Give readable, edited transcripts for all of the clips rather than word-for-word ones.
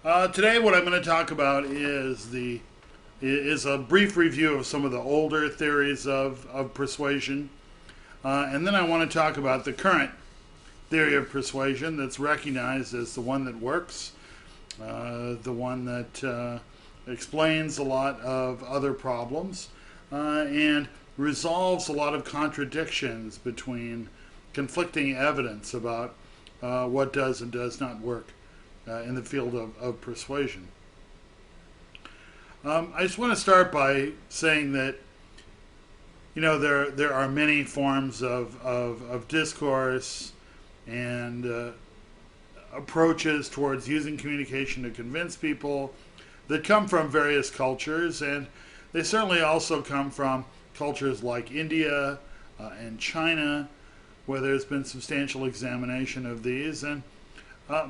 Today, what I'm going to talk about is a brief review of some of the older theories of persuasion, and then I want to talk about the current theory of persuasion that's recognized as the one that works, the one that explains a lot of other problems, and resolves a lot of contradictions between conflicting evidence about what does and does not work in the field of persuasion. I just want to start by saying that there are many forms of discourse and approaches towards using communication to convince people that come from various cultures, and they certainly also come from cultures like India and China, where there's been substantial examination of these, and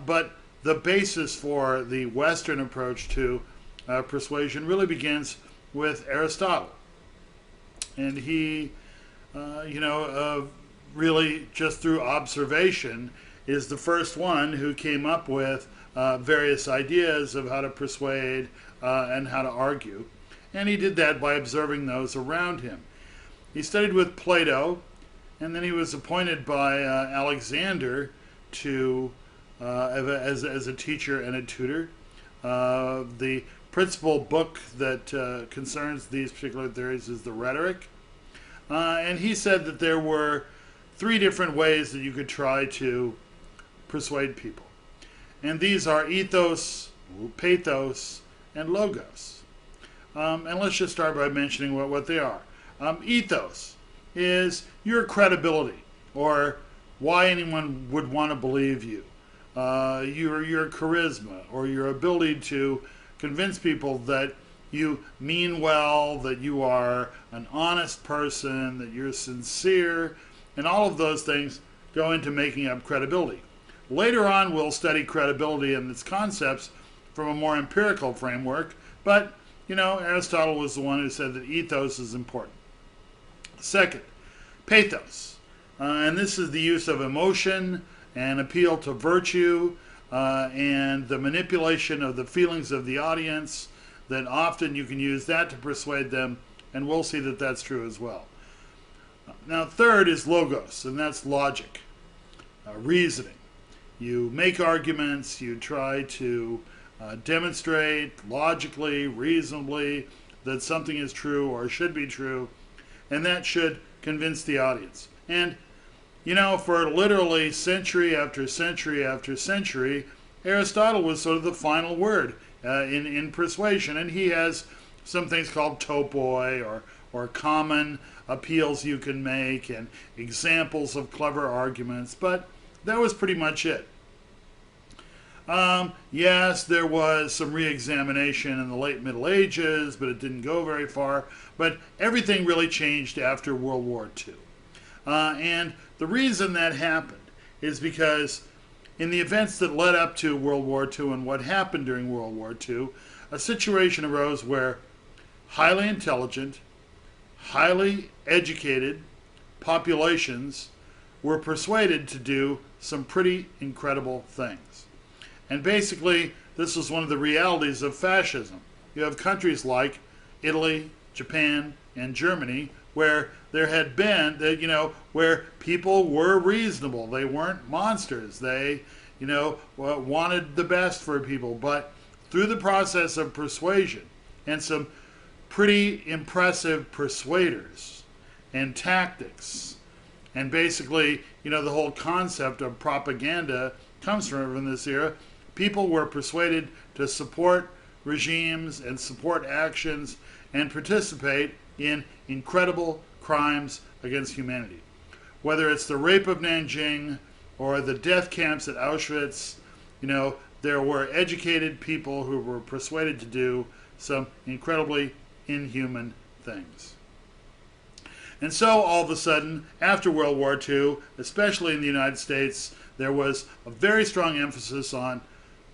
but the basis for the Western approach to persuasion really begins with Aristotle. And he, really just through observation, is the first one who came up with various ideas of how to persuade and how to argue. And he did that by observing those around him. He studied with Plato, and then he was appointed by Alexander to as a teacher and a tutor. The principal book that concerns these particular theories is the Rhetoric. And he said that there were three different ways that you could try to persuade people. And these are ethos, pathos, and logos. And let's just start by mentioning what they are. Ethos is your credibility, or why anyone would want to believe you. Your charisma, or your ability to convince people that you mean well, that you are an honest person, that you're sincere, and all of those things go into making up credibility. Later on, we'll study credibility and its concepts from a more empirical framework, but Aristotle was the one who said that ethos is important. Second, pathos, and this is the use of emotion and appeal to virtue and the manipulation of the feelings of the audience, that often you can use that to persuade them, and we'll see that that's true as well. Now, third is logos, and that's logic, reasoning. You make arguments, you try to demonstrate logically, reasonably, that something is true or should be true, and that should convince the audience. And for literally century after century after century, Aristotle was sort of the final word in persuasion, and he has some things called topoi, or common appeals you can make, and examples of clever arguments, but that was pretty much it. Yes, there was some re-examination in the late Middle Ages, but it didn't go very far. But everything really changed after World War II. And the reason that happened is because in the events that led up to World War II and what happened during World War II, a situation arose where highly intelligent, highly educated populations were persuaded to do some pretty incredible things. And basically, this was one of the realities of fascism. You have countries like Italy, Japan, and Germany where there had been, where people were reasonable. They weren't monsters. They, wanted the best for people. But through the process of persuasion and some pretty impressive persuaders and tactics, and basically, the whole concept of propaganda comes from this era, people were persuaded to support regimes and support actions and participate in incredible crimes against humanity. Whether it's the rape of Nanjing or the death camps at Auschwitz, there were educated people who were persuaded to do some incredibly inhuman things. And so all of a sudden, after World War II, especially in the United States, there was a very strong emphasis on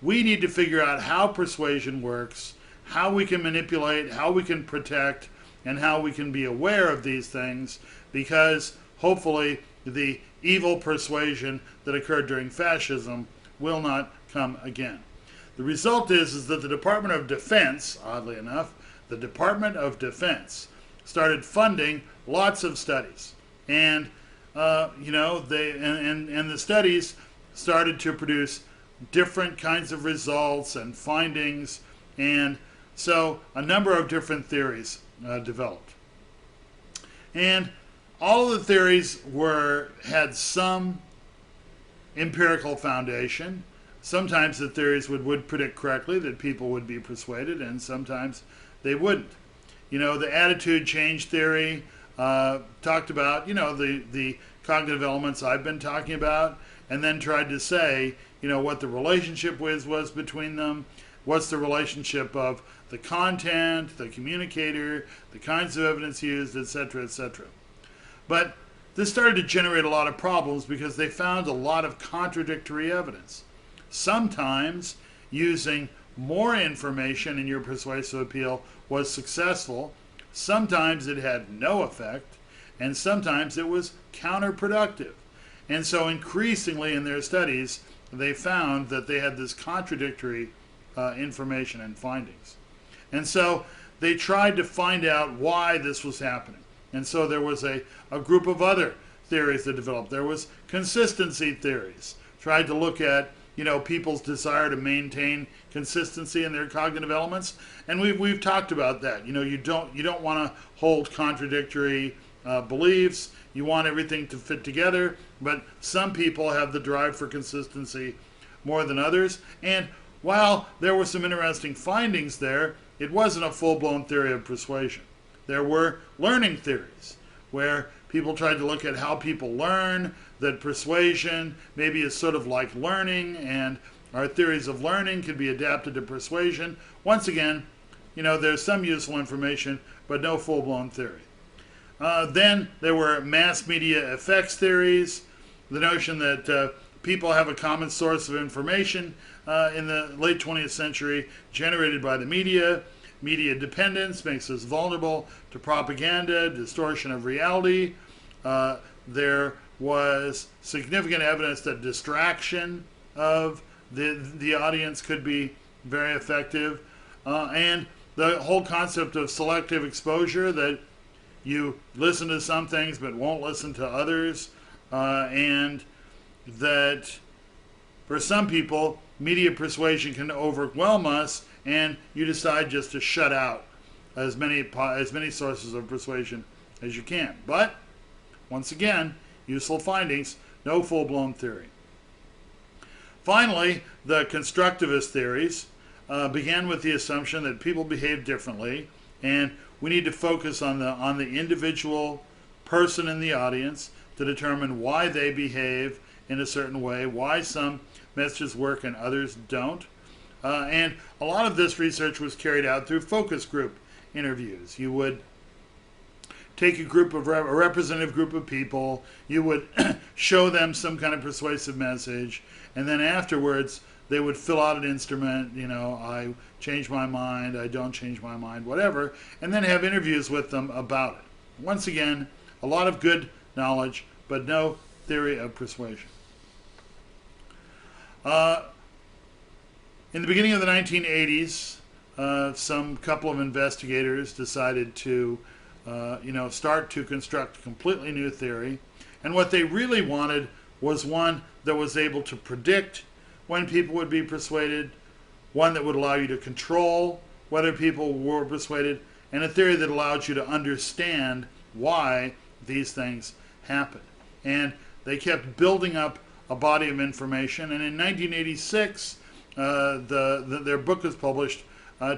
we need to figure out how persuasion works, how we can manipulate, how we can protect, and how we can be aware of these things, because hopefully the evil persuasion that occurred during fascism will not come again. the result is that the Department of Defense, oddly enough, the Department of Defense started funding lots of studies. And, the studies started to produce different kinds of results and findings. And so a number of different theories developed. And all of the theories had some empirical foundation. Sometimes the theories would predict correctly that people would be persuaded, and sometimes they wouldn't. The attitude change theory talked about, the cognitive elements I've been talking about, and then tried to say, what the relationship was between them, what's the relationship of the content, the communicator, the kinds of evidence used, etc., etc. But this started to generate a lot of problems because they found a lot of contradictory evidence. Sometimes using more information in your persuasive appeal was successful. Sometimes it had no effect, and sometimes it was counterproductive. And so increasingly in their studies, they found that they had this contradictory information and findings. And so they tried to find out why this was happening. And so there was a group of other theories that developed. There was consistency theories, tried to look at people's desire to maintain consistency in their cognitive elements, and we've talked about that. You don't want to hold contradictory beliefs. You want everything to fit together, but some people have the drive for consistency more than others. And while there were some interesting findings there, it wasn't a full-blown theory of persuasion. There were learning theories where people tried to look at how people learn, that persuasion maybe is sort of like learning, and our theories of learning can be adapted to persuasion. Once again, there's some useful information, but no full-blown theory. Then there were mass media effects theories, the notion that people have a common source of information in the late 20th century generated by the media. Media dependence makes us vulnerable to propaganda, distortion of reality. There was significant evidence that distraction of the audience could be very effective. And the whole concept of selective exposure, that you listen to some things but won't listen to others, and that for some people, media persuasion can overwhelm us, and you decide just to shut out as many sources of persuasion as you can. But once again, useful findings, no full-blown theory. Finally, the constructivist theories began with the assumption that people behave differently, and we need to focus on the individual person in the audience to determine why they behave in a certain way, why some messages work and others don't. And a lot of this research was carried out through focus group interviews. You would take a representative group of people, you would show them some kind of persuasive message, and then afterwards they would fill out an instrument, I change my mind, I don't change my mind, whatever, and then have interviews with them about it. Once again, a lot of good knowledge, but no theory of persuasion. In the beginning of the 1980s, some couple of investigators decided to start to construct a completely new theory. And what they really wanted was one that was able to predict when people would be persuaded, one that would allow you to control whether people were persuaded, and a theory that allowed you to understand why these things happen. And they kept building up a body of information, and in 1986, their book was published,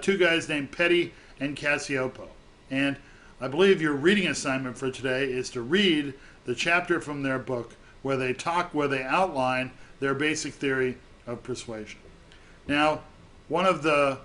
two guys named Petty and Cacioppo. And I believe your reading assignment for today is to read the chapter from their book where they outline their basic theory of persuasion. Now, one of the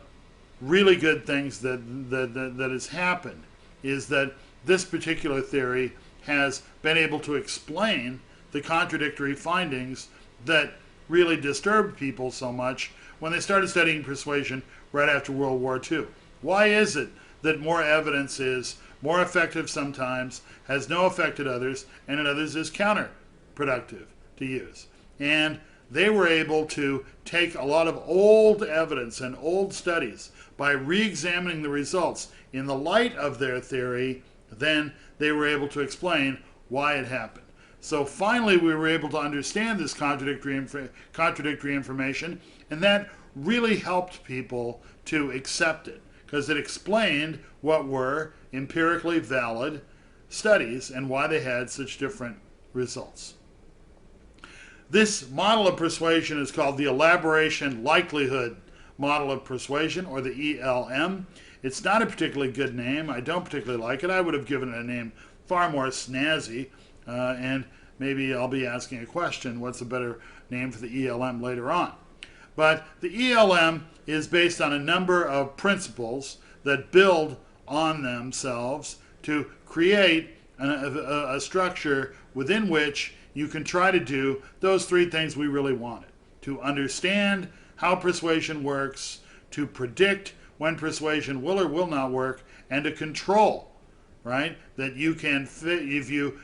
really good things that has happened is that this particular theory has been able to explain the contradictory findings that really disturbed people so much when they started studying persuasion right after World War II. Why is it that more evidence is more effective sometimes, has no effect at others, and in others is counterproductive to use? And they were able to take a lot of old evidence and old studies by re-examining the results in the light of their theory. Then they were able to explain why it happened. So finally we were able to understand this contradictory information, and that really helped people to accept it because it explained what were empirically valid studies and why they had such different results. This model of persuasion is called the Elaboration Likelihood Model of Persuasion, or the ELM. It's not a particularly good name. I don't particularly like it. I would have given it a name far more snazzy, and maybe I'll be asking a question, what's a better name for the ELM later on? But the ELM is based on a number of principles that build on themselves to create a structure within which you can try to do those three things we really wanted: to understand how persuasion works, to predict when persuasion will or will not work, and to control, right? That you can fit, if you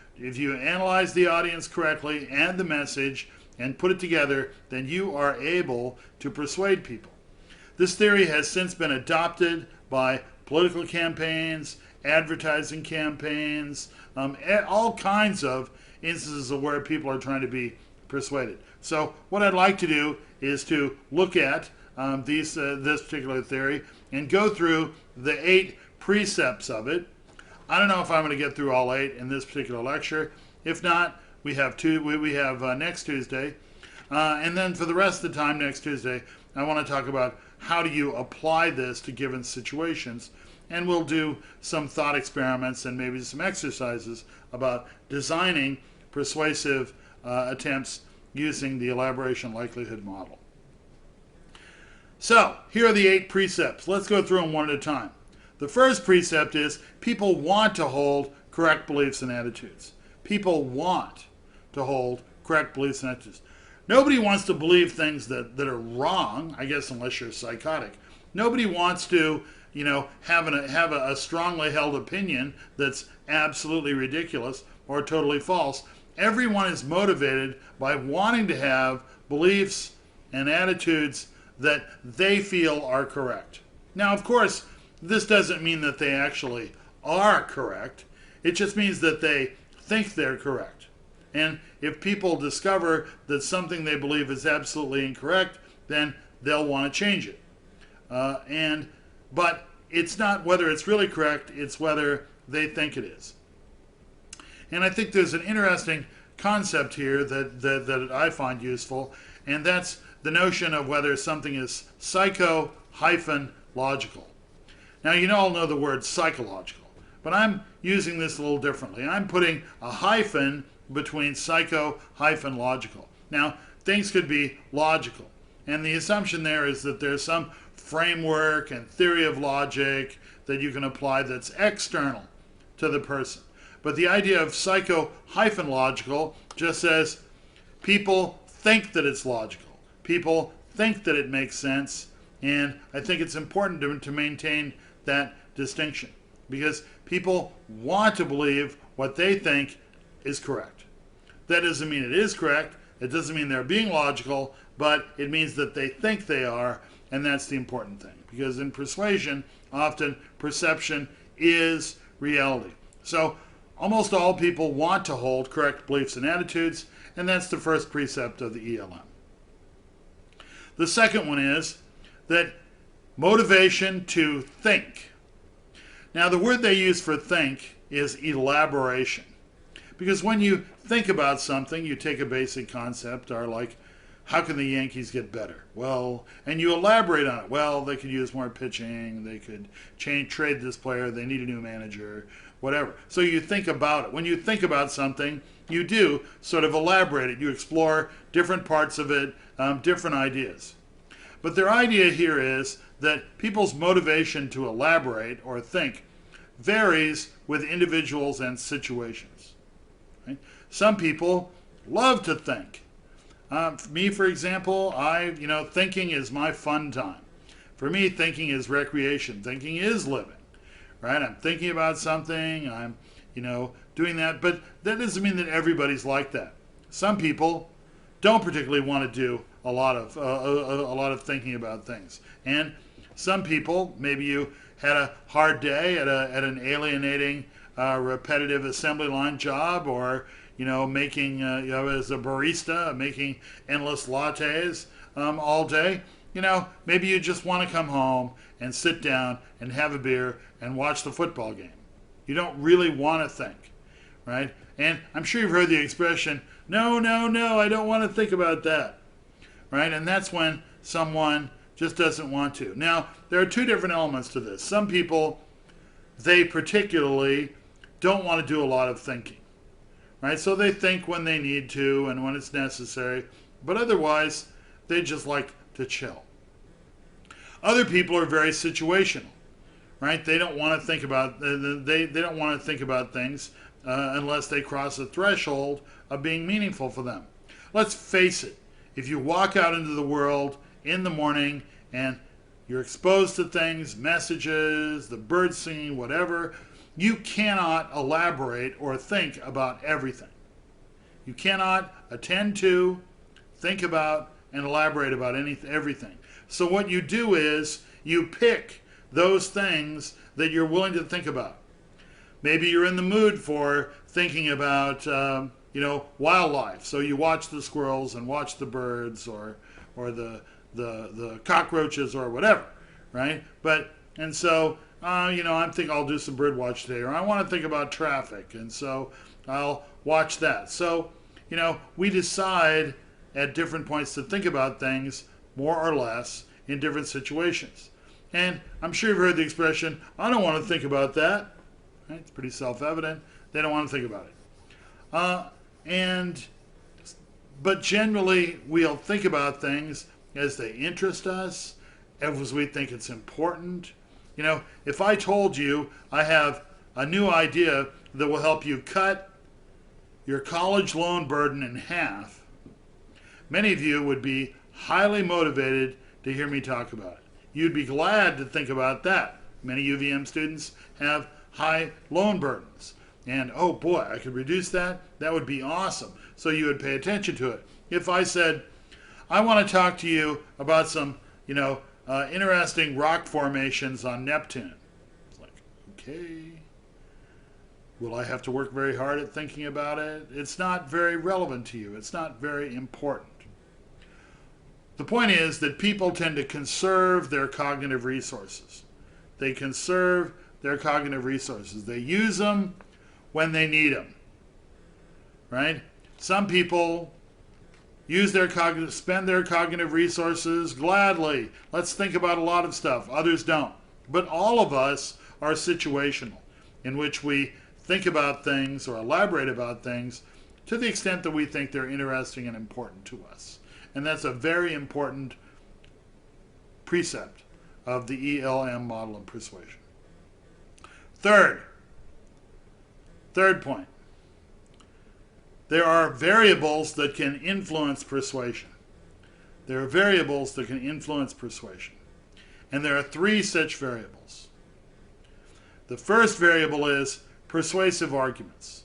analyze the audience correctly and the message and put it together, then you are able to persuade people. This theory has since been adopted by political campaigns, advertising campaigns, all kinds of instances of where people are trying to be persuaded. So what I'd like to do is to look at this particular theory and go through the 8 precepts of it. I don't know if I'm going to get through all 8 in this particular lecture. If not, we have next Tuesday. And then for the rest of the time next Tuesday, I want to talk about how do you apply this to given situations. And we'll do some thought experiments and maybe some exercises about designing persuasive attempts using the Elaboration Likelihood Model. So, here are the 8 precepts. Let's go through them one at a time. The first precept is people want to hold correct beliefs and attitudes. People want to hold correct beliefs and attitudes. Nobody wants to believe things that are wrong, I guess, unless you're psychotic. Nobody wants to, have a strongly held opinion that's absolutely ridiculous or totally false. Everyone is motivated by wanting to have beliefs and attitudes that they feel are correct. Now, of course, this doesn't mean that they actually are correct. It just means that they think they're correct. And if people discover that something they believe is absolutely incorrect, then they'll want to change it. But it's not whether it's really correct, it's whether they think it is. And I think there's an interesting concept here that I find useful, and that's the notion of whether something is psycho-logical. Now, you all know the word psychological, but I'm using this a little differently. I'm putting a hyphen between psycho-logical. Now, things could be logical, and the assumption there is that there's some framework and theory of logic that you can apply that's external to the person. But the idea of psycho-logical just says people think that it's logical. People think that it makes sense, and I think it's important to maintain that distinction because people want to believe what they think is correct. That doesn't mean it is correct. It doesn't mean they're being logical, but it means that they think they are, and that's the important thing. Because in persuasion, often perception is reality. So almost all people want to hold correct beliefs and attitudes, and that's the first precept of the ELM. The second one is that motivation to think. Now, the word they use for think is elaboration. Because when you think about something, you take a basic concept, or like, how can the Yankees get better? Well, and you elaborate on it. Well, they could use more pitching, they could trade this player, they need a new manager, whatever. So you think about it. When you think about something, you do sort of elaborate it. You explore different parts of it, different ideas. But their idea here is that people's motivation to elaborate or think varies with individuals and situations. Right? Some people love to think. Me, for example, thinking is my fun time. For me, thinking is recreation. Thinking is living. Right? I'm thinking about something. I'm, doing that. But that doesn't mean that everybody's like that. Some people don't particularly want to do a lot of thinking about things. And some people, maybe you had a hard day at an alienating, repetitive assembly line job, or making as a barista, making endless lattes all day. Maybe you just want to come home and sit down and have a beer and watch the football game. You don't really want to think, right? And I'm sure you've heard the expression, no, no, no, I don't want to think about that, right? And that's when someone just doesn't want to. Now, there are two different elements to this. Some people, they particularly don't want to do a lot of thinking, right? So they think when they need to and when it's necessary, but otherwise, they just like to chill. Other people are very situational, right? They don't want to think about they don't want to think about things unless they cross a threshold of being meaningful for them. Let's face it. If you walk out into the world in the morning and you're exposed to things, messages, the birds singing, whatever, you cannot elaborate or think about everything. You cannot attend to, think about, and elaborate about everything. So what you do is you pick those things that you're willing to think about. Maybe you're in the mood for thinking about wildlife, so you watch the squirrels and watch the birds or the cockroaches or whatever, right? And so I'm thinking I'll do some bird watch today, or I want to think about traffic, and so I'll watch that. So we decide at different points to think about things more or less in different situations. And I'm sure you've heard the expression, I don't want to think about that. Right? It's pretty self-evident. They don't want to think about it. But generally, we'll think about things as they interest us, as we think it's important. If I told you I have a new idea that will help you cut your college loan burden in half, many of you would be highly motivated to hear me talk about it. You'd be glad to think about that. Many UVM students have high loan burdens. And oh boy, I could reduce that. That would be awesome. So you would pay attention to it. If I said, I want to talk to you about some, interesting rock formations on Neptune. It's like, okay. Will I have to work very hard at thinking about it? It's not very relevant to you. It's not very important. The point is that people tend to conserve their cognitive resources. They conserve their cognitive resources. They use them when they need them, right? Some people spend their cognitive resources gladly. Let's think about a lot of stuff. Others don't. But all of us are situational, in which we think about things or elaborate about things to the extent that we think they're interesting and important to us. And that's a very important precept of the ELM model of persuasion. Third point. There are variables that can influence persuasion. There are variables that can influence persuasion. And there are three such variables. The first variable is persuasive arguments.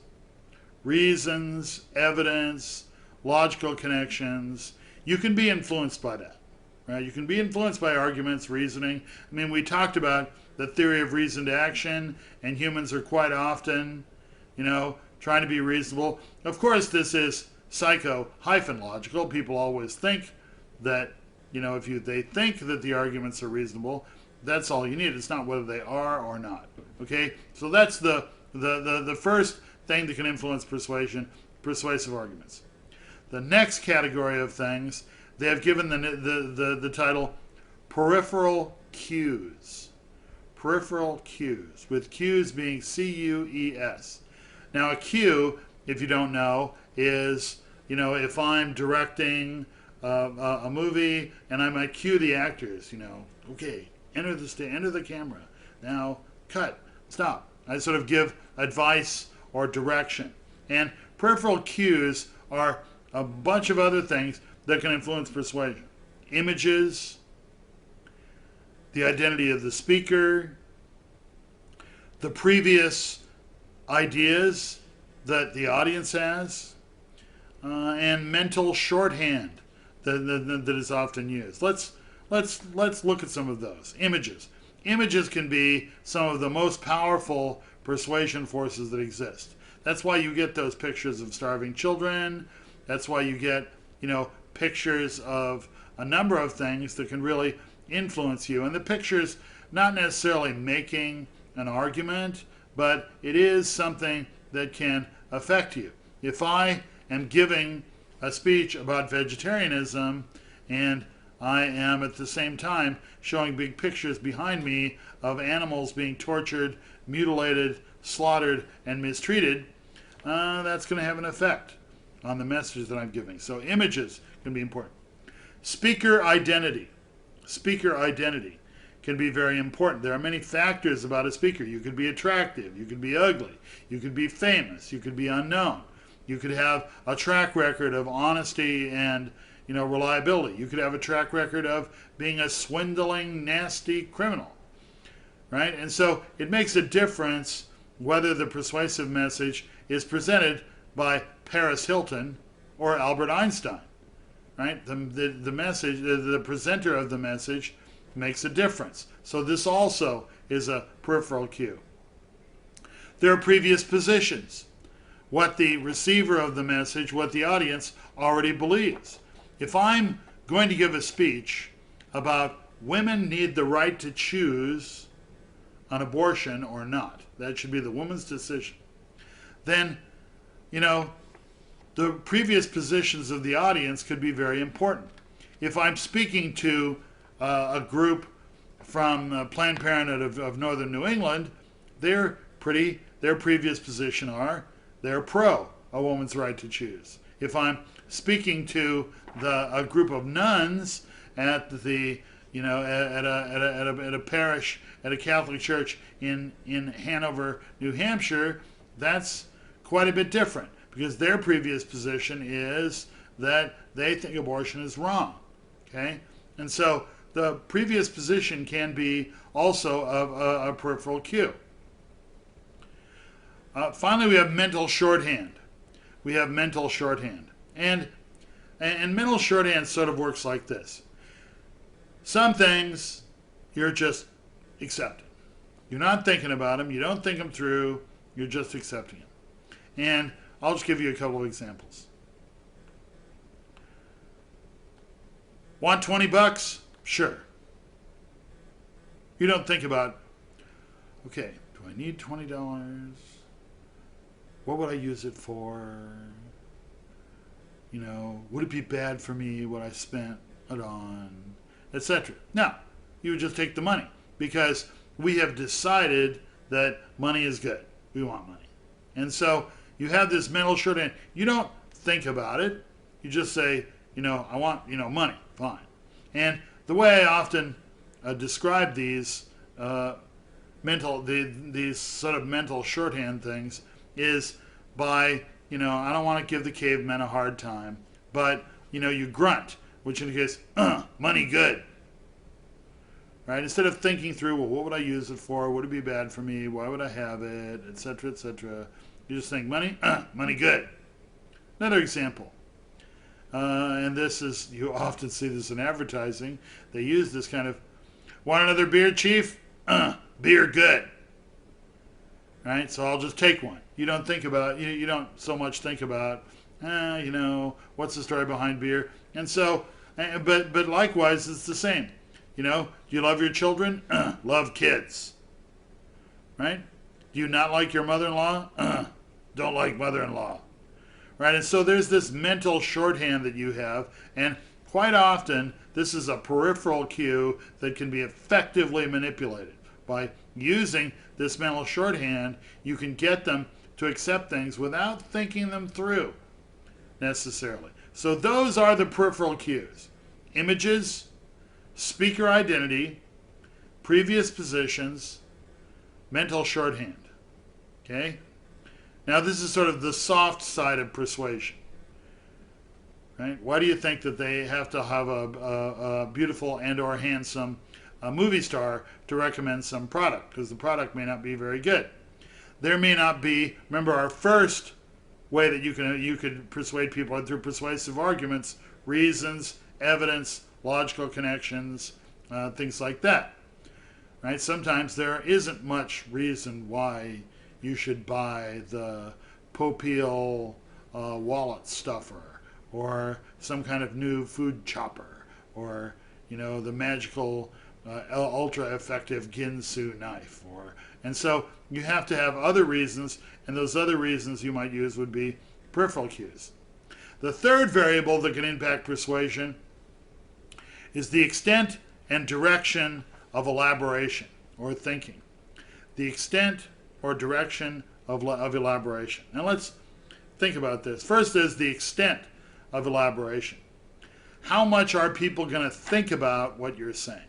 Reasons, evidence, logical connections. You can be influenced by that, right? You can be influenced by arguments, reasoning. I mean, we talked about the theory of reasoned action, and humans are quite often, trying to be reasonable. Of course, this is psycho-logical. People always think that, if they think that the arguments are reasonable, that's all you need. It's not whether they are or not. Okay? So that's the first thing that can influence persuasion, persuasive arguments. The next category of things, they have given the title peripheral cues. Peripheral cues, with cues being C-U-E-S. Now a cue, if you don't know, is, if I'm directing a movie and I might cue the actors, okay, enter the camera. Now cut, stop. I sort of give advice or direction. And peripheral cues are a bunch of other things that can influence persuasion. Images, the identity of the speaker, the previous ideas that the audience has, and mental shorthand that is often used. Let's look at some of those. Images. Images can be some of the most powerful persuasion forces that exist. That's why you get those pictures of starving children. That's why you get, pictures of a number of things that can really influence you. And the pictures not necessarily making an argument, but it is something that can affect you. If I am giving a speech about vegetarianism and I am at the same time showing big pictures behind me of animals being tortured, mutilated, slaughtered, and mistreated, that's going to have an effect on the message that I'm giving. So images can be important. Speaker identity. Speaker identity can be very important. There are many factors about a speaker. You could be attractive, you could be ugly, you could be famous, you could be unknown. You could have a track record of honesty and reliability. You could have a track record of being a swindling, nasty criminal, right? And so it makes a difference whether the persuasive message is presented by Paris Hilton or Albert Einstein, right? The message, the presenter of the message makes a difference. So this also is a peripheral cue. There are previous positions. What the receiver of the message, what the audience already believes. If I'm going to give a speech about women need the right to choose an abortion or not, that should be the woman's decision, then, the previous positions of the audience could be very important. If I'm speaking to a group from Planned Parenthood of Northern New England, their previous position they're pro a woman's right to choose. If I'm speaking to a group of nuns at the at a parish at a Catholic church in Hanover, New Hampshire, that's quite a bit different because their previous position is that they think abortion is wrong. Okay, and so the previous position can be also a peripheral cue. Finally, we have mental shorthand. We have mental shorthand. And mental shorthand sort of works like this. Some things you're just accepting. You're not thinking about them. You don't think them through. You're just accepting them. And I'll just give you a couple of examples. Want $20? Sure. You don't think about, okay, do I need $20? What would I use it for? Would it be bad for me what I spent it on, etc. No, you would just take the money because we have decided that money is good. We want money. And so you have this mental shorthand. You don't think about it. You just say, I want, money. Fine. And the way I often describe these these sort of mental shorthand things is by, I don't want to give the cavemen a hard time, but, you grunt, which indicates, money good. Right? Instead of thinking through, well, what would I use it for? Would it be bad for me? Why would I have it? Etc., etc. You just think, money? Money good. Another example. And this is, you often see this in advertising. They use this kind of, want another beer, chief? Beer good. Right? So I'll just take one. You don't think about, you don't so much think about, what's the story behind beer? And so, but likewise, it's the same. Do you love your children? Love kids. Right? Do you not like your mother-in-law? Don't like mother-in-law. Right? And so there's this mental shorthand that you have, and quite often this is a peripheral cue that can be effectively manipulated. By using this mental shorthand, you can get them to accept things without thinking them through necessarily. So those are the peripheral cues. Images, speaker identity, previous positions, mental shorthand. Okay? Now this is sort of the soft side of persuasion. Right? Why do you think that they have to have a beautiful and or handsome movie star to recommend some product? Because the product may not be very good. There may not be, remember our first way that you could persuade people through persuasive arguments, reasons, evidence, logical connections, things like that. Right? Sometimes there isn't much reason why you should buy the Popeil wallet stuffer, or some kind of new food chopper, or the magical ultra effective Ginsu knife, and so you have to have other reasons, and those other reasons you might use would be peripheral cues. The third variable that can impact persuasion is the extent and direction of elaboration or thinking. The extent or direction of elaboration. Now let's think about this. First is the extent of elaboration. How much are people going to think about what you're saying?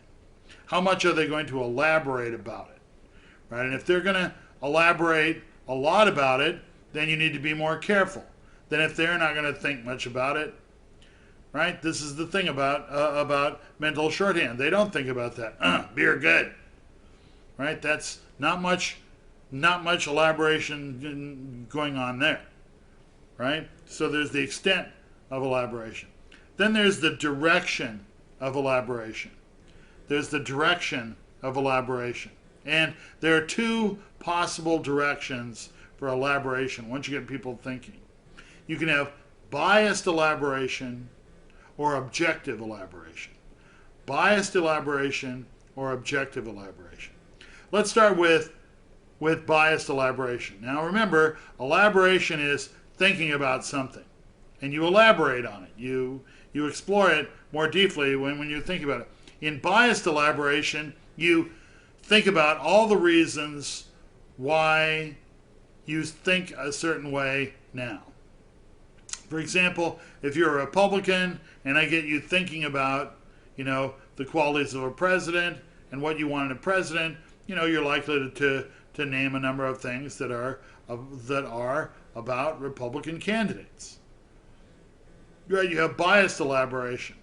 How much are they going to elaborate about it? Right? And if they're going to elaborate a lot about it, then you need to be more careful than if they're not going to think much about it. Right? This is the thing about mental shorthand. They don't think about that. Beer good. Right? That's not much elaboration going on there. Right? So there's the extent of elaboration. Then there's the direction of elaboration. There's the direction of elaboration. And there are two possible directions for elaboration once you get people thinking. You can have biased elaboration or objective elaboration. Biased elaboration or objective elaboration. Let's start with biased elaboration. Now remember, elaboration is thinking about something, and you elaborate on it. You explore it more deeply when you think about it. In biased elaboration, you think about all the reasons why you think a certain way now. For example, if you're a Republican and I get you thinking about, the qualities of a president and what you want in a president, you're likely to name a number of things that are about Republican candidates. Right? You have biased elaboration.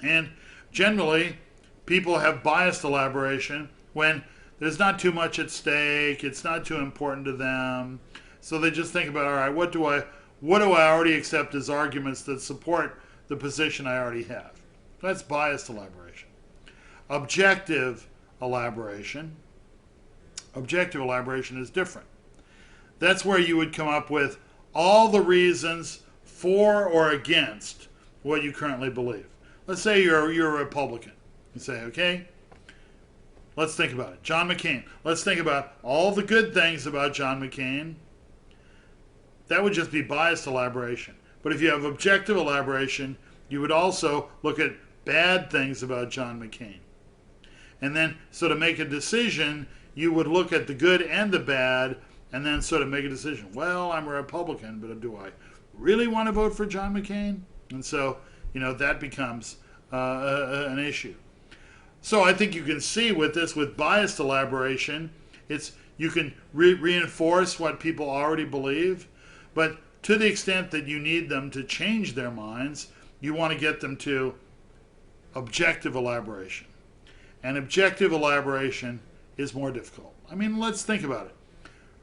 And generally, people have biased elaboration when there's not too much at stake, it's not too important to them. So they just think about, all right, what do I already accept as arguments that support the position I already have? That's biased elaboration. Objective elaboration is different. That's where you would come up with all the reasons for or against what you currently believe. Let's say you're a Republican. You say, okay, let's think about it. John McCain. Let's think about all the good things about John McCain. That would just be biased elaboration. But if you have objective elaboration, you would also look at bad things about John McCain. And then, so to make a decision, you would look at the good and the bad, and then sort of make a decision. Well, I'm a Republican, but do I really want to vote for John McCain? And so, that becomes an issue. So I think you can see with this, with biased elaboration, you can reinforce what people already believe, but to the extent that you need them to change their minds, you want to get them to objective elaboration. And objective elaboration is more difficult. I mean, let's think about it.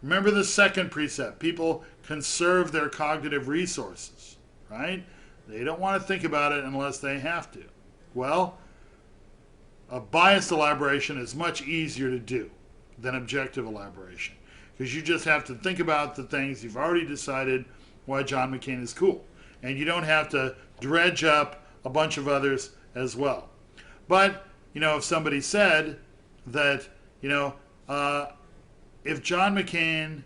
Remember the second precept. People conserve their cognitive resources, right? They don't want to think about it unless they have to. Well, a biased elaboration is much easier to do than objective elaboration, because you just have to think about the things you've already decided why John McCain is cool. And you don't have to dredge up a bunch of others as well. But, if somebody said that, if John McCain,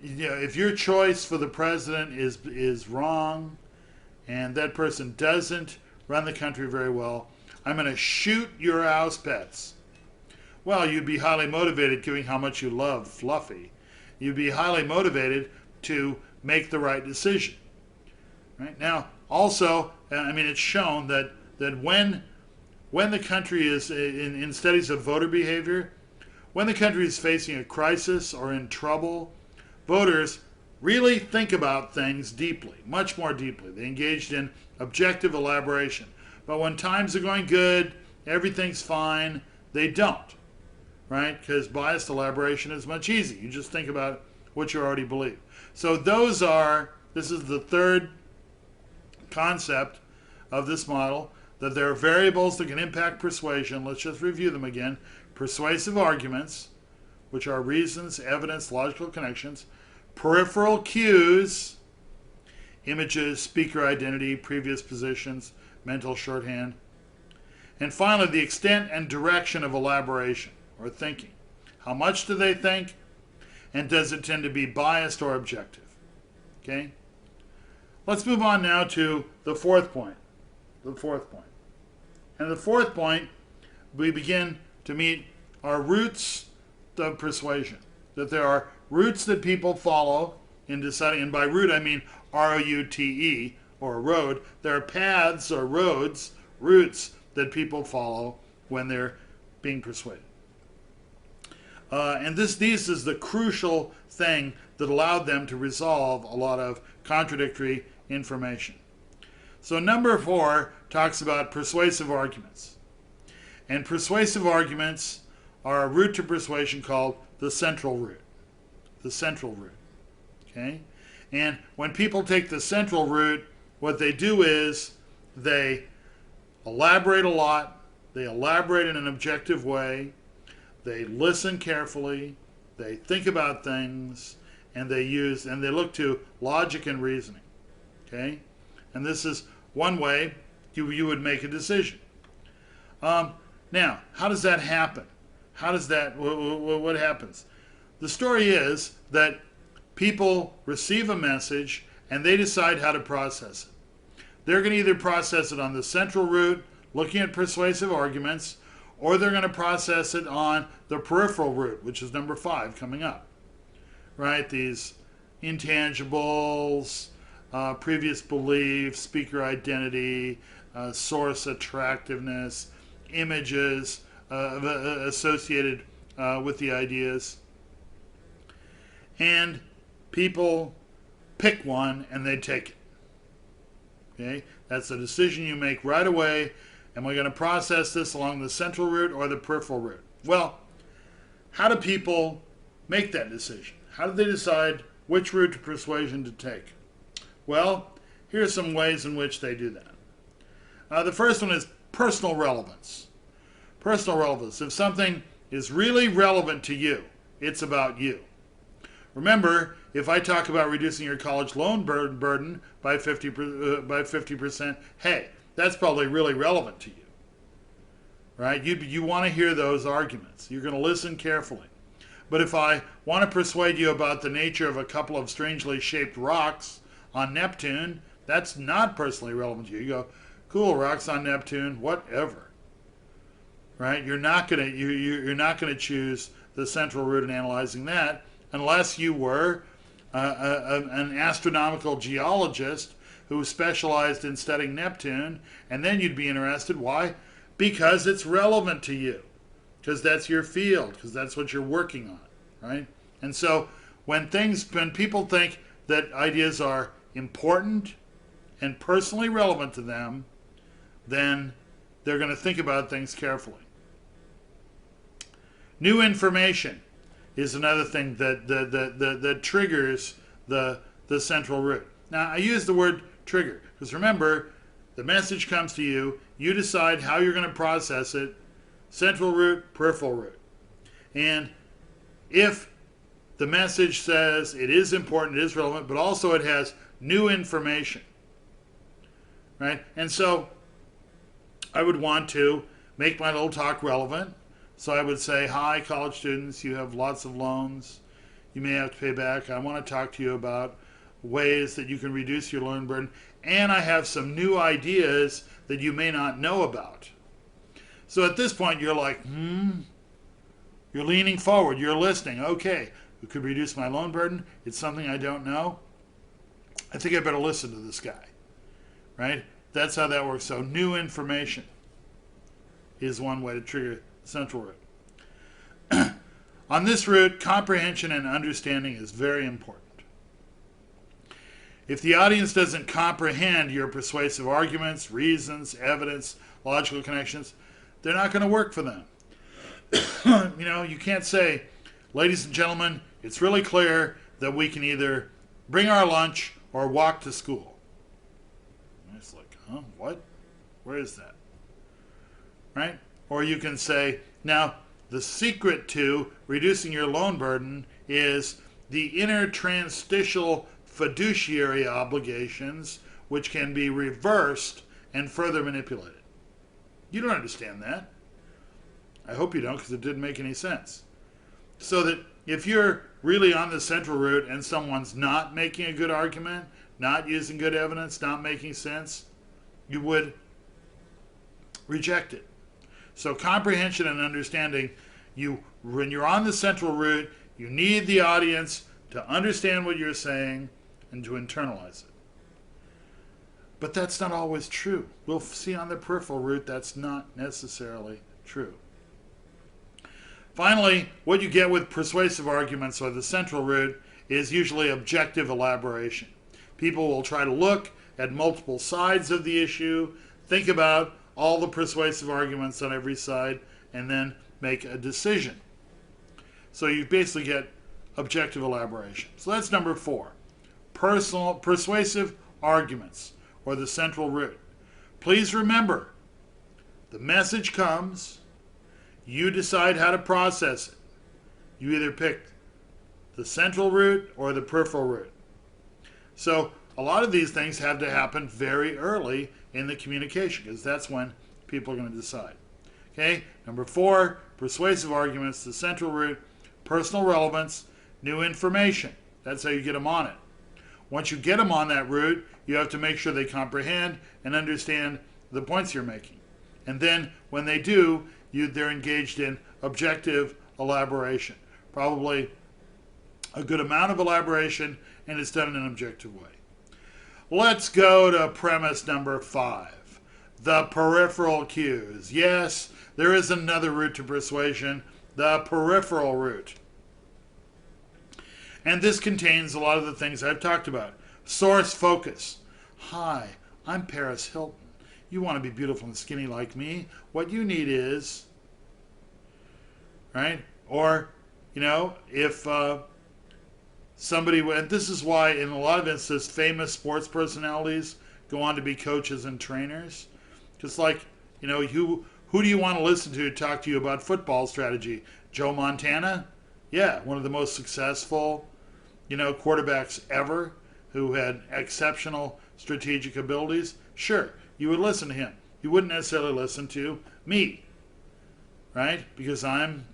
if your choice for the president is wrong and that person doesn't run the country very well, I'm going to shoot your house pets. Well, you'd be highly motivated, given how much you love Fluffy. You'd be highly motivated to make the right decision. Right? Now, also, it's shown that when the country is, in studies of voter behavior, when the country is facing a crisis or in trouble, voters really think about things deeply, much more deeply. They engaged in objective elaboration. But when times are going good, everything's fine, they don't, right? Because biased elaboration is much easier. You just think about what you already believe. So this is the third concept of this model, that there are variables that can impact persuasion. Let's just review them again. Persuasive arguments, which are reasons, evidence, logical connections. Peripheral cues, images, speaker identity, previous positions, mental shorthand. And finally, the extent and direction of elaboration, or thinking. How much do they think? And does it tend to be biased or objective? Okay? Let's move on now to the fourth point. And the fourth point, we begin to meet our roots of persuasion. That there are routes that people follow in deciding, and by route I mean R-O-U-T-E, or road. There are paths or routes that people follow when they're being persuaded. And this is the crucial thing that allowed them to resolve a lot of contradictory information. So number 4 talks about persuasive arguments. And persuasive arguments are a route to persuasion called the central route. The central route. Okay? And when people take the central route, what they do is they elaborate a lot, they elaborate in an objective way, they listen carefully, they think about things, and they look to logic and reasoning. Okay? And this is one way you would make a decision. Now, how does that happen? What happens? The story is that people receive a message and they decide how to process it. They're going to either process it on the central route, looking at persuasive arguments, or they're going to process it on the peripheral route, which is number 5 coming up. Right? These intangibles, previous beliefs, speaker identity, source attractiveness, images associated with the ideas. And people pick one and they take it. Okay? That's a decision you make right away. Am I going to process this along the central route or the peripheral route? Well, how do people make that decision? How do they decide which route to persuasion to take? Well, here are some ways in which they do that. The first one is personal relevance. Personal relevance. If something is really relevant to you, it's about you. Remember, if I talk about reducing your college loan burden by 50%, hey, that's probably really relevant to you. Right? You want to hear those arguments. You're going to listen carefully. But if I want to persuade you about the nature of a couple of strangely shaped rocks on Neptune, that's not personally relevant to you. You go, cool, rocks on Neptune, whatever. Right? You're not going to choose the central route in analyzing that unless you were an astronomical geologist who specialized in studying Neptune, and then you'd be interested. Why? Because it's relevant to you. Because that's your field, because that's what you're working on, right? And so when people think that ideas are important and personally relevant to them, then they're going to think about things carefully. New information is another thing that triggers the central route. Now, I use the word trigger because remember, the message comes to you, you decide how you're going to process it, central route, peripheral route. And if the message says it is important, it is relevant, but also it has new information, right? And so I would want to make my little talk relevant. So I would say, hi, college students, you have lots of loans you may have to pay back. I want to talk to you about ways that you can reduce your loan burden. And I have some new ideas that you may not know about. So at this point, you're like, You're leaning forward. You're listening. Okay, we could reduce my loan burden. It's something I don't know. I think I better listen to this guy. Right? That's how that works. So new information is one way to trigger central route. On this route, comprehension and understanding is very important. If the audience doesn't comprehend your persuasive arguments, reasons, evidence, logical connections, they're not going to work for them. You can't say, ladies and gentlemen, it's really clear that we can either bring our lunch or walk to school. And it's like, huh, what? Where is that? Right? Or you can say, now, the secret to reducing your loan burden is the interstitial fiduciary obligations, which can be reversed and further manipulated. You don't understand that. I hope you don't, because it didn't make any sense. So that if you're really on the central route and someone's not making a good argument, not using good evidence, not making sense, you would reject it. So comprehension and understanding, when you're on the central route, you need the audience to understand what you're saying and to internalize it. But that's not always true. We'll see on the peripheral route that's not necessarily true. Finally, what you get with persuasive arguments or the central route is usually objective elaboration. People will try to look at multiple sides of the issue, think about all the persuasive arguments on every side, and then make a decision. So you basically get objective elaboration. So that's number 4. Persuasive arguments, or the central route. Please remember, the message comes, you decide how to process it. You either pick the central route or the peripheral route. So a lot of these things have to happen very early in the communication, because that's when people are going to decide. Okay, number 4, persuasive arguments, the central route, personal relevance, new information. That's how you get them on it. Once you get them on that route, you have to make sure they comprehend and understand the points you're making. And then when they do, they're engaged in objective elaboration. Probably a good amount of elaboration, and it's done in an objective way. Let's go to premise number 5, the peripheral cues. Yes, there is another route to persuasion, the peripheral route. And this contains a lot of the things I've talked about. Source focus. Hi, I'm Paris Hilton. You want to be beautiful and skinny like me? What you need is, right? Or, if somebody, and this is why in a lot of instances, famous sports personalities go on to be coaches and trainers. Just like, who do you want to listen to talk to you about football strategy? Joe Montana? Yeah, one of the most successful, quarterbacks ever, who had exceptional strategic abilities. Sure, you would listen to him. You wouldn't necessarily listen to me, right? Because I'm,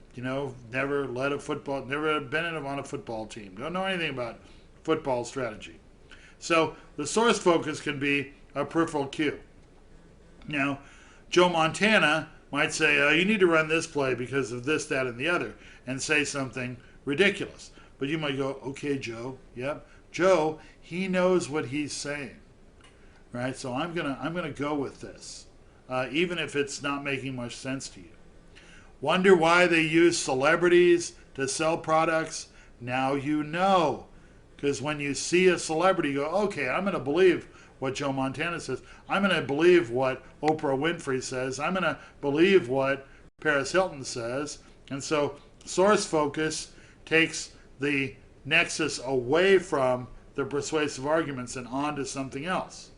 never led a football, never been on a football team. Don't know anything about football strategy. So the source focus can be a peripheral cue. Now, Joe Montana might say, you need to run this play because of this, that, and the other, and say something ridiculous. But you might go, okay, Joe, yep. Joe, he knows what he's saying, right? So I'm gonna go with this, even if it's not making much sense to you. Wonder why they use celebrities to sell products? Now you know, because when you see a celebrity, you go, okay, I'm gonna believe what Joe Montana says. I'm gonna believe what Oprah Winfrey says. I'm gonna believe what Paris Hilton says. And so source focus takes the nexus away from the persuasive arguments and onto something else.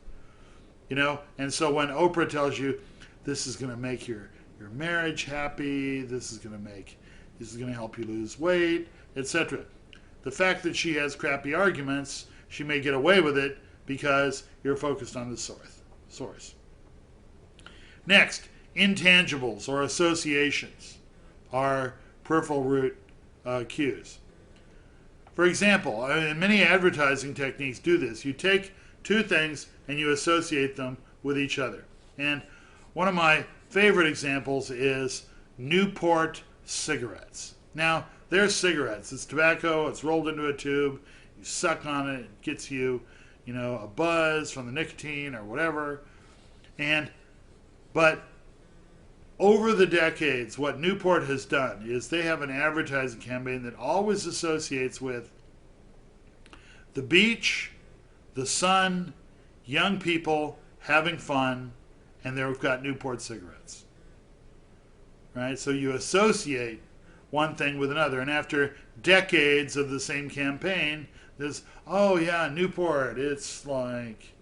And so when Oprah tells you this is going to make your marriage happy, this is going to help you lose weight, etc. The fact that she has crappy arguments, she may get away with it because you're focused on the source. Next, intangibles or associations are peripheral route cues. For example, and many advertising techniques do this. You take two things and you associate them with each other. And one of my favorite examples is Newport cigarettes. Now, they're cigarettes. It's tobacco. It's rolled into a tube. You suck on it. It gets you, a buzz from the nicotine or whatever. But over the decades, what Newport has done is they have an advertising campaign that always associates with the beach, the sun, young people having fun, and they've got Newport cigarettes. Right? So you associate one thing with another. And after decades of the same campaign, there's, oh yeah, Newport, it's like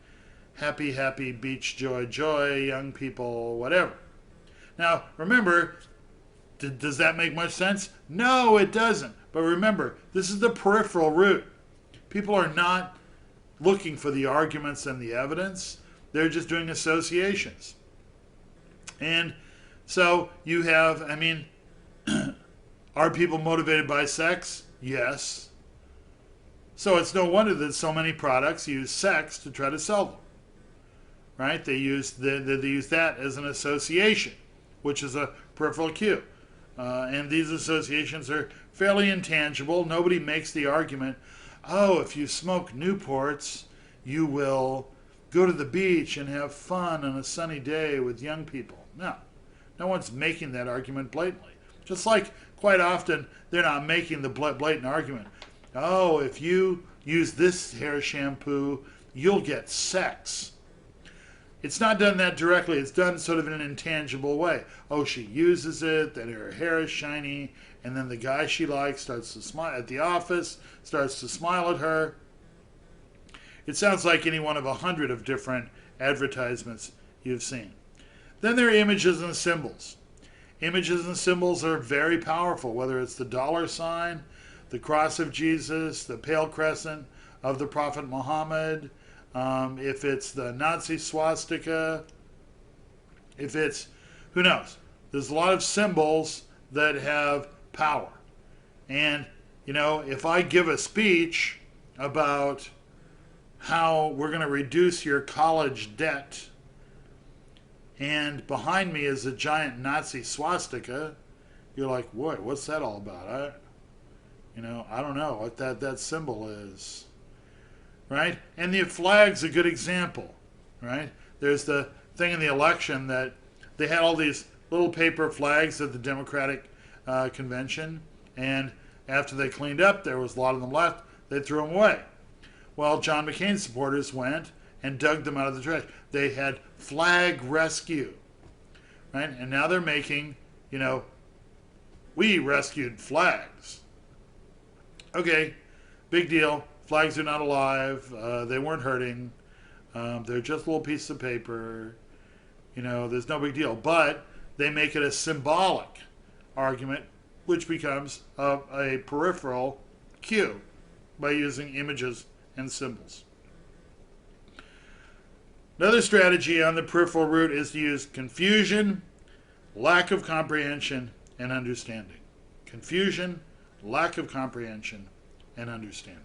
happy, happy, beach, joy, joy, young people, whatever. Now, remember, does that make much sense? No, it doesn't. But remember, this is the peripheral route. People are not looking for the arguments and the evidence. They're just doing associations. And so you have, I mean, are people motivated by sex? Yes. So it's no wonder that so many products use sex to try to sell them. Right? They use that as an association, which is a peripheral cue. And these associations are fairly intangible. Nobody makes the argument, oh, if you smoke Newports, you will go to the beach and have fun on a sunny day with young people. No. No one's making that argument blatantly. Just like quite often they're not making the blatant argument, oh, if you use this hair shampoo, you'll get sex. It's not done that directly. It's done sort of in an intangible way. Oh, she uses it, then her hair is shiny, and then the guy she likes starts to smile at the office, starts to smile at her. It sounds like any one of 100 of different advertisements you've seen. Then there are images and symbols. Images and symbols are very powerful, whether it's the dollar sign, the cross of Jesus, the pale crescent of the Prophet Muhammad, if it's the Nazi swastika, if it's, who knows? There's a lot of symbols that have power. And, you know, if I give a speech about how we're going to reduce your college debt, and behind me is a giant Nazi swastika, you're like, boy, what's that all about? I don't know what that symbol is. Right? And the flag's a good example. Right? There's the thing in the election that they had all these little paper flags at the Democratic convention, and after they cleaned up, there was a lot of them left. They threw them away. Well, John McCain's supporters went and dug them out of the trash. They had flag rescue, right? And now they're making, we rescued flags. Okay, big deal. Flags are not alive. They weren't hurting. They're just a little piece of paper. There's no big deal. But they make it a symbolic argument, which becomes a peripheral cue by using images and symbols. Another strategy on the peripheral route is to use confusion, lack of comprehension, and understanding. Confusion, lack of comprehension, and understanding.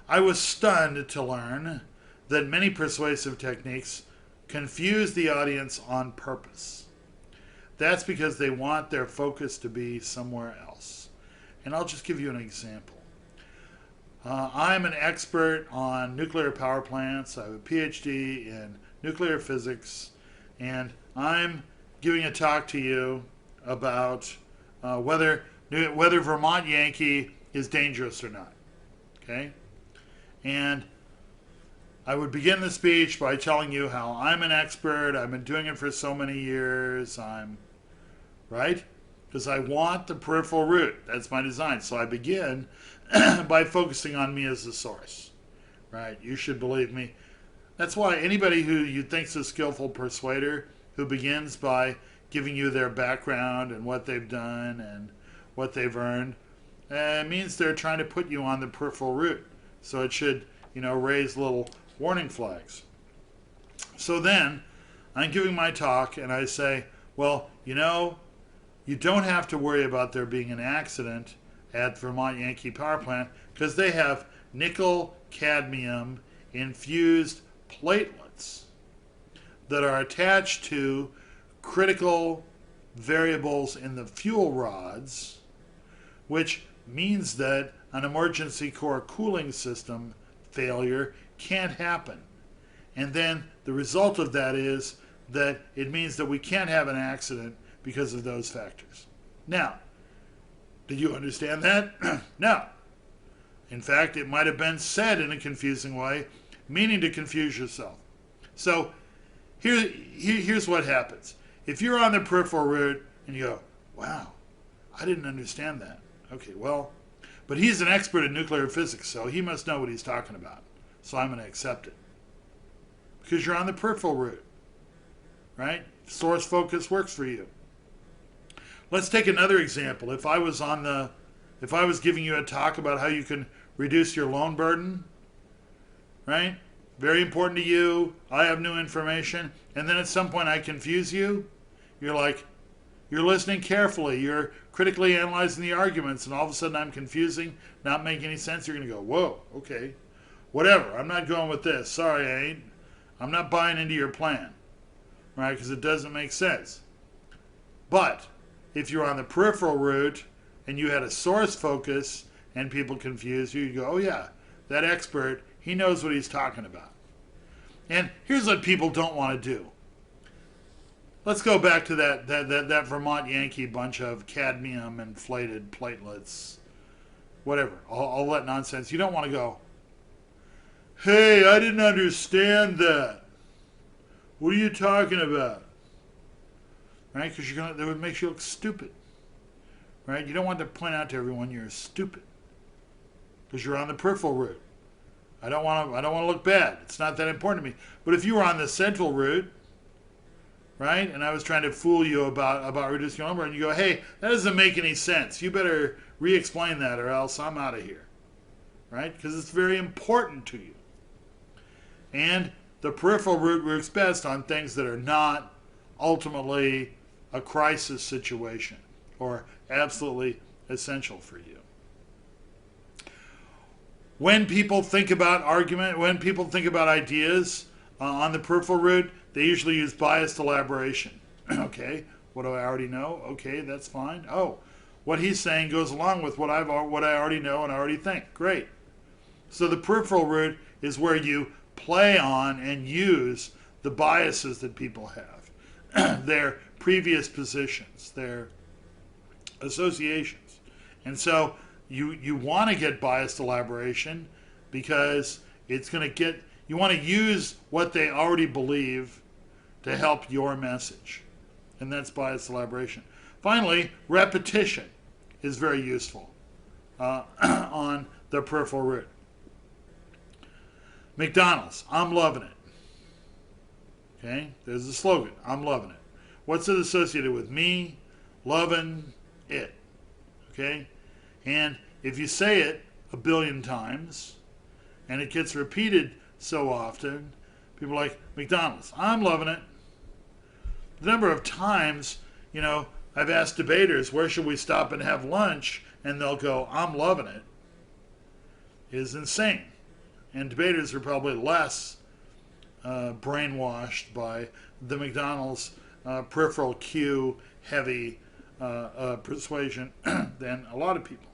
I was stunned to learn that many persuasive techniques confuse the audience on purpose. That's because they want their focus to be somewhere else. And I'll just give you an example. I'm an expert on nuclear power plants. I have a PhD in nuclear physics, and I'm giving a talk to you about whether Vermont Yankee is dangerous or not. Okay? And I would begin the speech by telling you how I'm an expert. I've been doing it for so many years. Right? Because I want the peripheral route. That's my design. So I begin by focusing on me as the source. Right? You should believe me. That's why anybody who you think's a skillful persuader, who begins by giving you their background and what they've done and what they've earned, it means they're trying to put you on the peripheral route. So it should, raise little warning flags. So then, I'm giving my talk and I say, well, you don't have to worry about there being an accident at Vermont Yankee Power Plant because they have nickel cadmium infused platelets that are attached to critical variables in the fuel rods, which means that an emergency core cooling system failure can't happen. And then the result of that is that it means that we can't have an accident because of those factors. Now, did you understand that? No. In fact, it might have been said in a confusing way, meaning to confuse yourself. So here's what happens. If you're on the peripheral route and you go, Wow, I didn't understand that. Okay, well, but he's an expert in nuclear physics, so he must know what he's talking about. So I'm going to accept it. Because you're on the peripheral route, right? Source focus works for you. Let's take another example. If I was giving you a talk about how you can reduce your loan burden, right? Very important to you. I have new information. And then at some point I confuse you. You're listening carefully. You're critically analyzing the arguments. And all of a sudden I'm confusing, not making any sense. You're going to go, whoa, okay. Whatever. I'm not going with this. Sorry, I ain't. I'm not buying into your plan. Right? Because it doesn't make sense. But if you're on the peripheral route and you had a source focus and people confuse you, you go, oh yeah, that expert, he knows what he's talking about. And here's what people don't want to do. Let's go back to that Vermont Yankee bunch of cadmium inflated platelets, whatever, all that nonsense. You don't want to go, hey, I didn't understand that. What are you talking about? Right? Because that would make you look stupid. Right? You don't want to point out to everyone you're stupid. Because you're on the peripheral route. I don't want to look bad. It's not that important to me. But if you were on the central route, right, and I was trying to fool you about reducing your number, and you go, hey, that doesn't make any sense. You better re-explain that or else I'm out of here. Right? Because it's very important to you. And the peripheral route works best on things that are not ultimately a crisis situation or absolutely essential for you. When people think about ideas on the peripheral route, they usually use biased elaboration. Okay, what do I already know? Okay, that's fine. Oh, what he's saying goes along with what I already know and I already think. Great. So the peripheral route is where you play on and use the biases that people have, their previous positions, their associations. And so you want to get biased elaboration because it's going to get, you want to use what they already believe to help your message. And that's biased elaboration. Finally, repetition is very useful on the peripheral route. McDonald's, I'm loving it. Okay, there's the slogan, I'm loving it. What's it associated with? Me loving it. Okay, and if you say it a billion times and it gets repeated so often, people are like, McDonald's, I'm loving it. The number of times, I've asked debaters, where should we stop and have lunch? And they'll go, I'm loving it, is insane. And debaters are probably less brainwashed by the McDonald's peripheral cue heavy persuasion than a lot of people.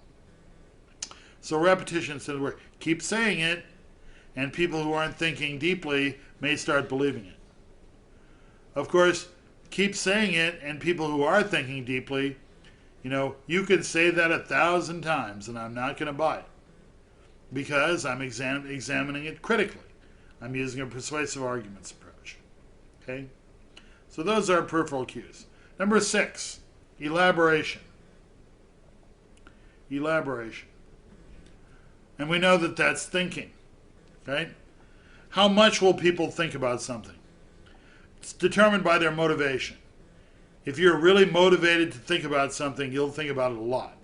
So repetition instead of word. Keep saying it, and people who aren't thinking deeply may start believing it. Of course, keep saying it, and people who are thinking deeply, you can say that 1,000 times, and I'm not going to buy it. Because I'm examining it critically. I'm using a persuasive arguments approach. Okay? So those are peripheral cues. Number 6, elaboration. Elaboration. And we know that that's thinking. Okay? How much will people think about something? It's determined by their motivation. If you're really motivated to think about something, you'll think about it a lot.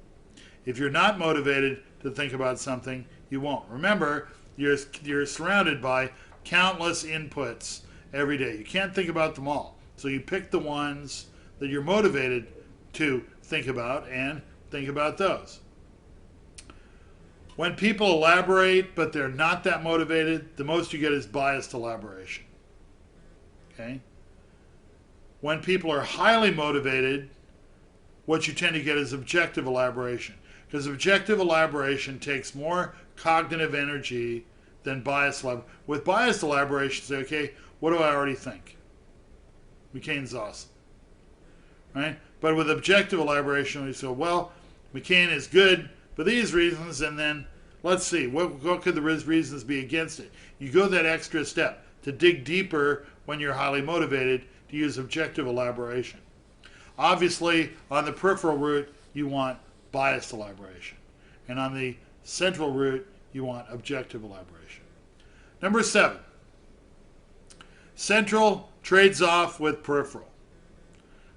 If you're not motivated to think about something, you won't. Remember, you're surrounded by countless inputs every day. You can't think about them all. So you pick the ones that you're motivated to think about and think about those. When people elaborate but they're not that motivated, the most you get is biased elaboration. Okay? When people are highly motivated, what you tend to get is objective elaboration. Because objective elaboration takes more cognitive energy than biased elaboration. With biased elaboration, say, okay, what do I already think? McCain's awesome. Right? But with objective elaboration, we say, well, McCain is good for these reasons, and then let's see, what could the reasons be against it? You go that extra step to dig deeper when you're highly motivated to use objective elaboration. Obviously, on the peripheral route, you want biased elaboration. And on the central route, you want objective elaboration. Number 7. Central trades off with peripheral.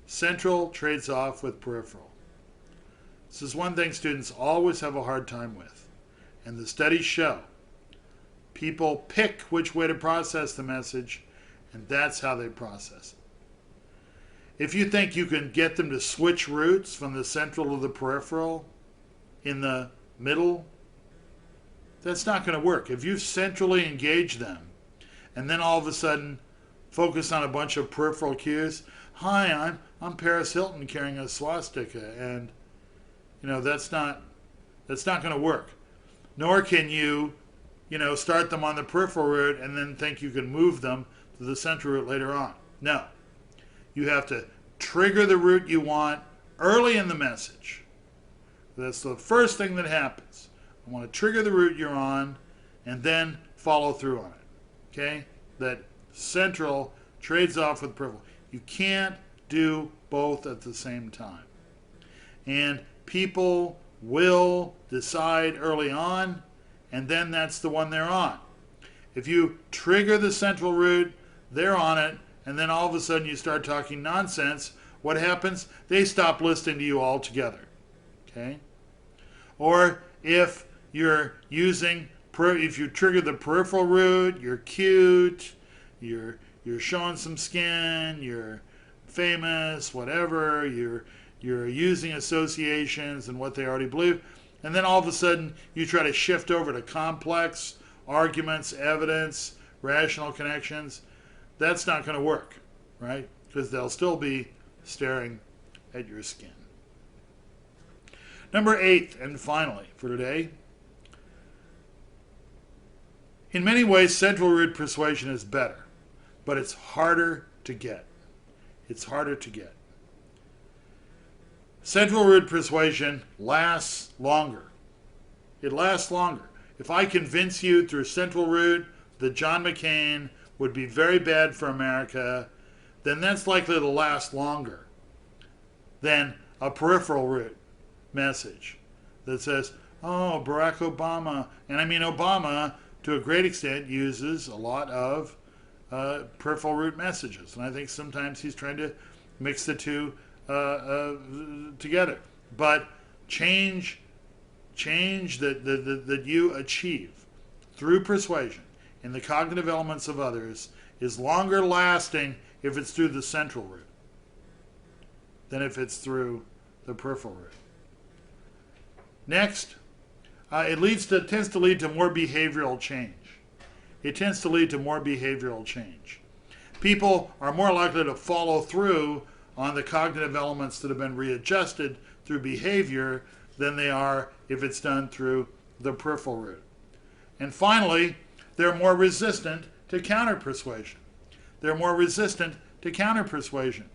Central trades off with peripheral. This is one thing students always have a hard time with. And the studies show people pick which way to process the message, and that's how they process it. If you think you can get them to switch routes from the central to the peripheral in the middle, that's not going to work. If you've centrally engaged them and then all of a sudden focus on a bunch of peripheral cues, hi, I'm Paris Hilton carrying a swastika, and that's not going to work. Nor can you start them on the peripheral route and then think you can move them to the central route later on. No. You have to trigger the route you want early in the message. That's the first thing that happens. I want to trigger the route you're on and then follow through on it. Okay? That central trades off with peripheral. You can't do both at the same time. And people will decide early on, and then that's the one they're on. If you trigger the central route, they're on it, and then all of a sudden you start talking nonsense, what happens? They stop listening to you altogether. Okay? Or if you're if you trigger the peripheral route, you're cute, you're showing some skin, you're famous, whatever, you're using associations and what they already believe, and then all of a sudden you try to shift over to complex arguments, evidence, rational connections, that's not going to work, right? Because they'll still be staring at your skin. Number 8, and finally for today, in many ways central route persuasion is better, but it's harder to get. It's harder to get. Central route persuasion lasts longer. It lasts longer. If I convince you through central route that John McCain would be very bad for America, then that's likely to last longer than a peripheral route message that says, oh, Barack Obama, and I mean Obama to a great extent uses a lot of peripheral route messages, and I think sometimes he's trying to mix the two together. But change that you achieve through persuasion in the cognitive elements of others is longer lasting if it's through the central route than if it's through the peripheral route. Next, it tends to lead to more behavioral change. It tends to lead to more behavioral change. People are more likely to follow through on the cognitive elements that have been readjusted through behavior than they are if it's done through the peripheral route. And finally, they're more resistant to counter-persuasion. They're more resistant to counter-persuasion.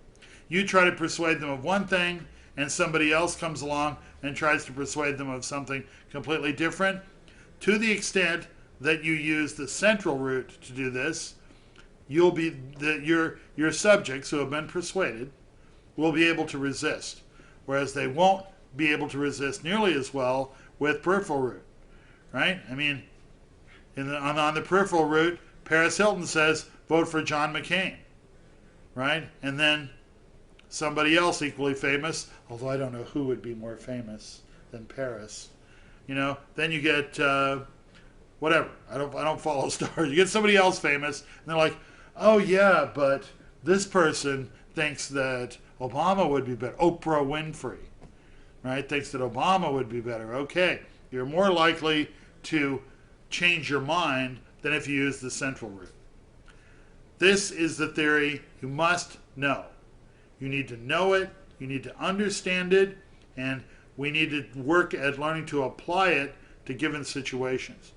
You try to persuade them of one thing, and somebody else comes along and tries to persuade them of something completely different. To the extent that you use the central route to do this, your subjects who have been persuaded will be able to resist, whereas they won't be able to resist nearly as well with peripheral route, right? I mean, on the peripheral route, Paris Hilton says, vote for John McCain, right? And then somebody else equally famous, although I don't know who would be more famous than Paris, then you get whatever. I don't follow stars. You get somebody else famous, and they're like, oh yeah, but this person thinks that Obama would be better. Oprah Winfrey, right? Thinks that Obama would be better. Okay, you're more likely to change your mind than if you use the central route. This is the theory you must know. You need to know it, you need to understand it, and we need to work at learning to apply it to given situations.